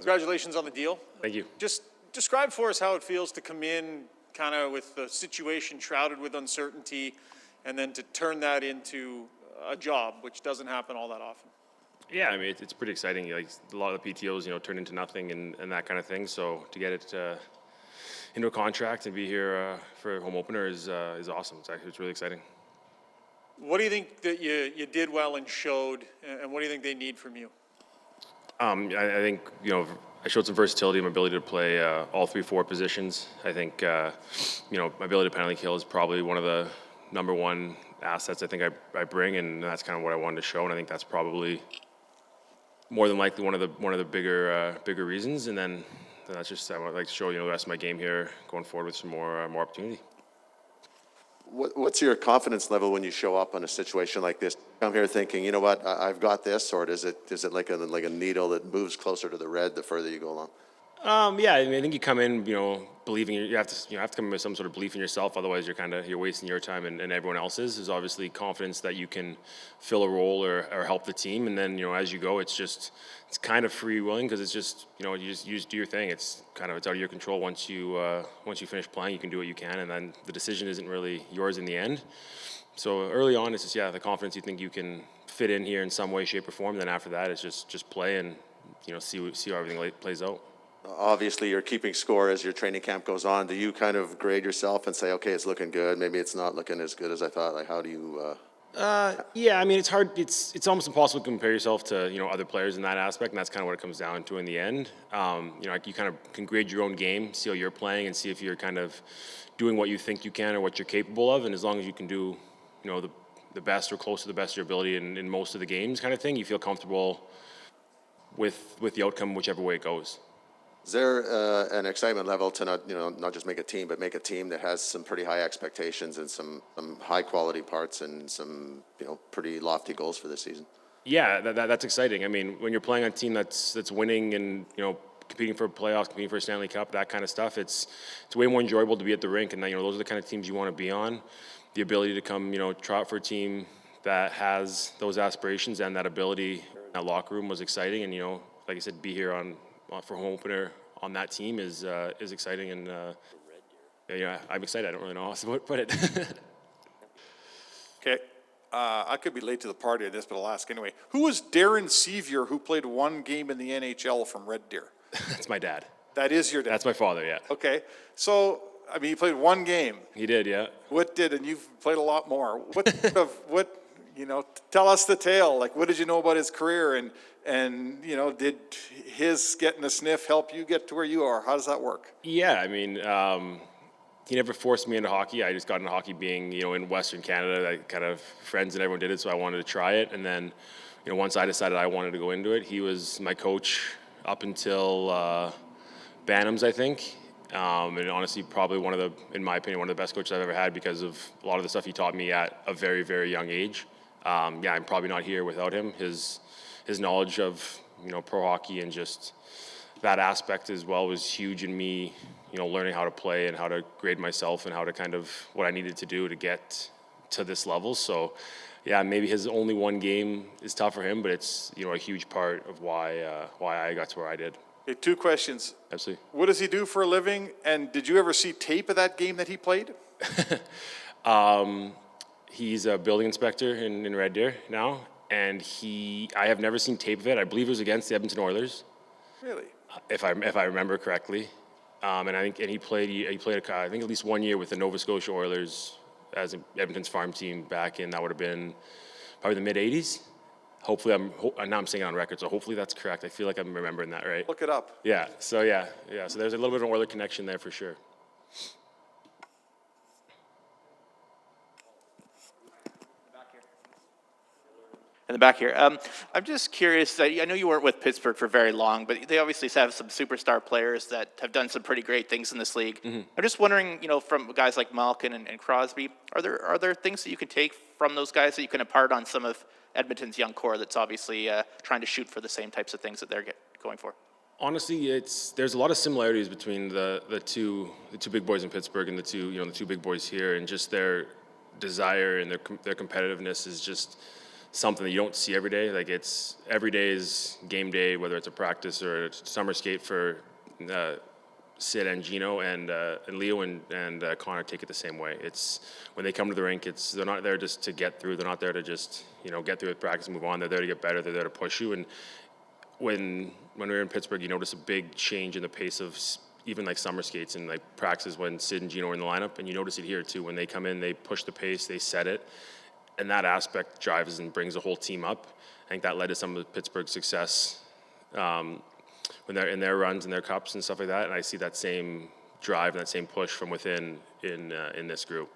Congratulations on the deal. Thank you. Just describe for us how it feels to come in kind of with the situation shrouded with uncertainty and then to turn that into a job, which doesn't happen all that often. Yeah, I mean, it's pretty exciting. Like a lot of the PTOs, turn into nothing and that kind of thing. So to get it into a contract and be here for a home opener is awesome. It's really exciting. What do you think that you did well and showed, and what do you think they need from you? I think, I showed some versatility in my ability to play all 3-4 positions. I think, my ability to penalty kill is probably one of the number one assets I think I bring, and that's kind of what I wanted to show. And I think that's probably more than likely one of the bigger reasons. And then that's just I would like to show the rest of my game here going forward with some more opportunity. What's your confidence level when you show up in a situation like this? Come here thinking, you know what, I've got this, or is it like a needle that moves closer to the red the further you go along? Yeah, I mean, I think you come in, believing you have to come in with some sort of belief in yourself. Otherwise, you're wasting your time and everyone else's. There's obviously confidence that you can fill a role or help the team, and then as you go, it's kind of free willing because it's just you just do your thing. It's out of your control. Once you finish playing, you can do what you can, and then the decision isn't really yours in the end. So early on, it's just the confidence you think you can fit in here in some way, shape, or form. Then after that, it's just play and see how everything plays out. Obviously, you're keeping score as your training camp goes on. Do you kind of grade yourself and say, okay, it's looking good, maybe it's not looking as good as I thought? Like, how do you... Yeah, I mean, it's hard. It's almost impossible to compare yourself to other players in that aspect, and that's kind of what it comes down to in the end. You kind of can grade your own game, see how you're playing, and see if you're kind of doing what you think you can or what you're capable of. And as long as you can do, the best or close to the best of your ability in most of the games, kind of thing, you feel comfortable with the outcome, whichever way it goes. Is there an excitement level to not just make a team, but make a team that has some pretty high expectations and some high quality parts and some pretty lofty goals for this season? Yeah, that's exciting. I mean, when you're playing on a team that's winning and competing for playoffs, competing for a Stanley Cup, that kind of stuff, it's way more enjoyable to be at the rink. And then, those are the kind of teams you want to be on. The ability to come try out for a team that has those aspirations and that ability in that locker room was exciting. And like I said, be here for home opener on that team is exciting, and I'm excited. I don't really know how else to put it. Okay, I could be late to the party of this, but I'll ask anyway. Who was Darren Sceviour, who played one game in the NHL from Red Deer? That's my dad. That is your dad? That's my father, yeah. Okay, so, I mean, he played one game. He did, yeah. And you've played a lot more. Tell us the tale. Like, what did you know about his career, and did his getting a sniff help you get to where you are? How does that work? Yeah, I mean, he never forced me into hockey. I just got into hockey being, in Western Canada. I kind of friends and everyone did it, so I wanted to try it. And then, once I decided I wanted to go into it, he was my coach up until Bantams, I think. And honestly, probably in my opinion, one of the best coaches I've ever had because of a lot of the stuff he taught me at a very, very young age. I'm probably not here without him. His knowledge of pro hockey and just that aspect as well was huge in me, learning how to play and how to grade myself and how to kind of what I needed to do to get to this level. So yeah, maybe his only one game is tough for him, but it's a huge part of why I got to where I did. Okay, 2 questions. Absolutely. What does he do for a living, and did you ever see tape of that game that he played? He's a building inspector in Red Deer now, and I have never seen tape of it. I believe it was against the Edmonton Oilers. Really? If I remember correctly, and he played I think at least 1 year with the Nova Scotia Oilers as Edmonton's farm team back in, that would have been probably the mid '80s. Hopefully, now I'm saying it on record, so hopefully that's correct. I feel like I'm remembering that right. Look it up. Yeah. So yeah. So there's a little bit of an Oiler connection there for sure. In the back here. I'm just curious, I know you weren't with Pittsburgh for very long, but they obviously have some superstar players that have done some pretty great things in this league. Mm-hmm. I'm just wondering, from guys like Malkin and Crosby, are there things that you can take from those guys that you can impart on some of Edmonton's young core that's obviously trying to shoot for the same types of things that they're going for? Honestly, there's a lot of similarities between the two big boys in Pittsburgh and the two big boys here, and just their desire and their competitiveness is just something that you don't see every day. Like it's every day is game day, whether it's a practice or a summer skate for Sid and Gino and Leo and Connor take it the same way. It's when they come to the rink, they're not there just to get through. They're not there to just get through with practice and move on. They're there to get better. They're there to push you. And when we were in Pittsburgh, you notice a big change in the pace of even like summer skates and like practices when Sid and Gino are in the lineup, and you notice it here too. When they come in, they push the pace, they set it, and that aspect drives and brings the whole team up. I think that led to some of Pittsburgh's success when they're in their runs and their cups and stuff like that. And I see that same drive and that same push from within in this group.